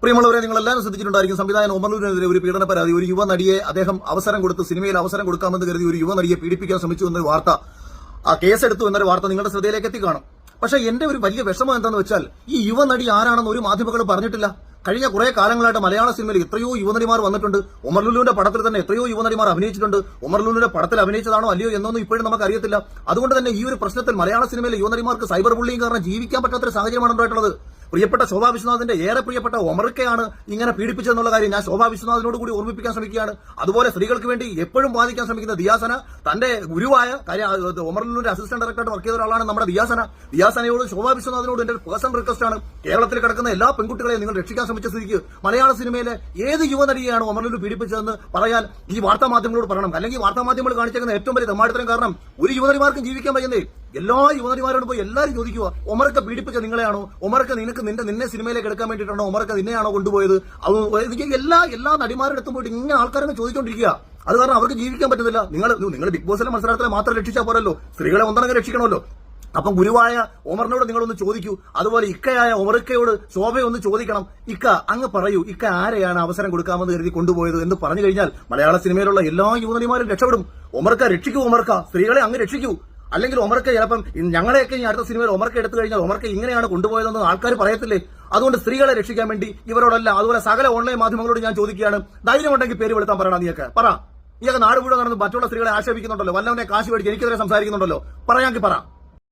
പ്രിയമുള്ളവരെ, നിങ്ങൾ എല്ലാവരും ശ്രദ്ധിച്ചിട്ടുണ്ടായിരിക്കും, സംവിധായകൻ ഒമർലൂരിനെതിരെ ഒരു പീഡന പരാതി. ഒരു യുവനടിയെ അദ്ദേഹം അവസരം കൊടുത്ത് സിനിമയിൽ അവസരം കൊടുക്കാമെന്ന് കരുതി ഒരു യുവനടിയെ പീഡിപ്പിക്കാൻ ശ്രമിച്ചു എന്നൊരു വാർത്ത, ആ കേസെടുത്തു എന്നൊരു വാർത്ത നിങ്ങളുടെ ശ്രദ്ധയിലേക്ക് എത്തിക്കാണും. പക്ഷേ എന്റെ ഒരു വലിയ വിഷമം എന്താണെന്ന് വെച്ചാൽ, ഈ യുവനടി ആരാണെന്ന് ഒരു മാധ്യമങ്ങളും പറഞ്ഞിട്ടില്ല. കഴിഞ്ഞ കുറെ കാലങ്ങളായിട്ട് മലയാള സിനിമയിൽ എത്രയോ യുവനടിമാർ വന്നിട്ടുണ്ട്. ഒമർലുലുവിന്റെ പടത്തിൽ തന്നെ എത്രയോ യുവനടിമാർ അഭിനയിച്ചിട്ടുണ്ട്. ഒമർലുലുവിന്റെ പടത്തിൽ അഭിനയിച്ചതാണോ അല്ലയോ എന്നൊന്നും ഇപ്പോഴും നമുക്ക് അറിയത്തില്ല. അതുകൊണ്ട് തന്നെ ഈ ഒരു പ്രശ്നത്തിൽ മലയാള സിനിമയിലെ യുവനടിമാർക്ക് സൈബർ ബുള്ളിങ് കാരണം ജീവിക്കാൻ പറ്റാത്തൊരു സാഹചര്യമാണ് ഉണ്ടായിട്ടുള്ളത്. പ്രിയപ്പെട്ട ശോഭാ വിശ്വനാഥിന്റെ ഏറെ പ്രിയപ്പെട്ട ഒമർക്കയാണ് ഇങ്ങനെ പീഡിപ്പിച്ചതെന്നുള്ള കാര്യം ഞാൻ ശോഭാ വിശ്വനാഥിനോട് കൂടി ഓർമ്മിപ്പിക്കാൻ ശ്രമിക്കുകയാണ്. അതുപോലെ സ്ത്രീകൾക്ക് വേണ്ടി എപ്പോഴും വാദിക്കാൻ ശ്രമിക്കുന്ന ദിയാസന, തന്റെ ഗുരുവായ ഒമർലുവിന്റെ അസിസ്റ്റന്റ് ഡയറക്ടറായിട്ട് വർക്ക് ചെയ്ത ഒരാളാണ് നമ്മുടെ ദിയാസനയോട് ശോഭാ വിശ്വനാഥിനോട് എന്റെ പേഴ്സണൽ റിക്വസ്റ്റ് ആണ്, കേരളത്തിൽ കിടക്കുന്ന എല്ലാ പെൺകുട്ടികളെയും നിങ്ങൾ രക്ഷിക്കാൻ ശ്രമിച്ച സ്ഥിതിക്ക് മലയാള സിനിമയിലെ ഏത് യുവനടിയെയാണ് ഒമർലുലു പീഡിപ്പിച്ചതെന്ന് പറയാൻ ഈ വാർത്താ മാധ്യമങ്ങളോട് പറയണം. അല്ലെങ്കിൽ വാർത്താ മാധ്യമങ്ങൾ കാണിച്ചേക്കുന്ന ഏറ്റവും വലിയ തെമ്മാടിത്തരം കാരണം ഒരു യുവനടിമാർക്കും ജീവിക്കാൻ പറ്റുന്നേ. എല്ലാ യുവനടിമാരോടും പോയി എല്ലാവരും ചോദിക്കുക, ഒമർക്ക പീഡിപ്പിച്ച നിങ്ങളെയാണോ? ഒമർക്ക നിന്നെ സിനിമയിലേക്ക് എടുക്കാൻ വേണ്ടിയിട്ടാണോ? ഒമർക്ക നിന്നെയാണോ കൊണ്ടുപോയത്? എല്ലാ നടിമാരുടെ അടുത്തും പോയിട്ട് ഇങ്ങനെ ആൾക്കാരൊക്കെ ചോദിച്ചുകൊണ്ടിരിക്കുക. അത് കാരണം അവർക്ക് ജീവിക്കാൻ പറ്റുന്നില്ല. നിങ്ങൾ ബിഗ് ബോസിലെ മത്സരത്തിലെ മാത്രം രക്ഷിച്ചാൽ പോരല്ലോ, സ്ത്രീകളെ ഒന്നടങ്കം രക്ഷിക്കണമല്ലോ. അപ്പം ഗുരുവായ ഒമറിനോട് നിങ്ങളൊന്ന് ചോദിക്കൂ. അതുപോലെ ഇക്കയായ ഒമർക്കയോട് ശോഭയൊന്ന് ചോദിക്കണം. ഇക്ക അങ്ങ് പറയൂ, ഇക്ക ആരെയാണ് അവസരം കൊടുക്കാമെന്ന് കരുതി കൊണ്ടുപോയത് എന്ന് പറഞ്ഞു കഴിഞ്ഞാൽ മലയാള സിനിമയിലുള്ള എല്ലാ യുവനടിമാരും രക്ഷപ്പെടും. ഒമർക്ക രക്ഷിക്കൂ, ഒമർക്ക സ്ത്രീകളെ അങ്ങ് രക്ഷിക്കൂ. അല്ലെങ്കിൽ ഒമർക്ക ചിലപ്പം ഞങ്ങളെയൊക്കെ ഈ അടുത്ത സിനിമയിൽ ഒമർക്ക എടുത്തു കഴിഞ്ഞാൽ ഒമർക്ക ഇങ്ങനെയാണ് കൊണ്ടുപോയതെന്ന് ആൾക്കാർ പറയത്തില്ലേ? അതുകൊണ്ട് സ്ത്രീകളെ രക്ഷിക്കാൻ വേണ്ടി ഇവരോടല്ല, അതുപോലെ സകല ഓൺലൈൻ മാധ്യമങ്ങളോട് ഞാൻ ചോദിക്കുകയാണ്, ധൈര്യമുണ്ടെങ്കിൽ പേര് വെളുത്താൻ പറയണം. നീയൊക്കെ പറ. നീയൊക്കെ നാട് മുഴുവൻ നടന്ന് മറ്റുള്ള സ്ത്രീകളെ ആക്ഷേപിക്കുന്നുണ്ടല്ലോ, വല്ലവനെ കാശ് മേടിച്ച് എനിക്കെതിരെ സംസാരിക്കുന്നുണ്ടല്ലോ, പറയാമെങ്കിൽ പറ.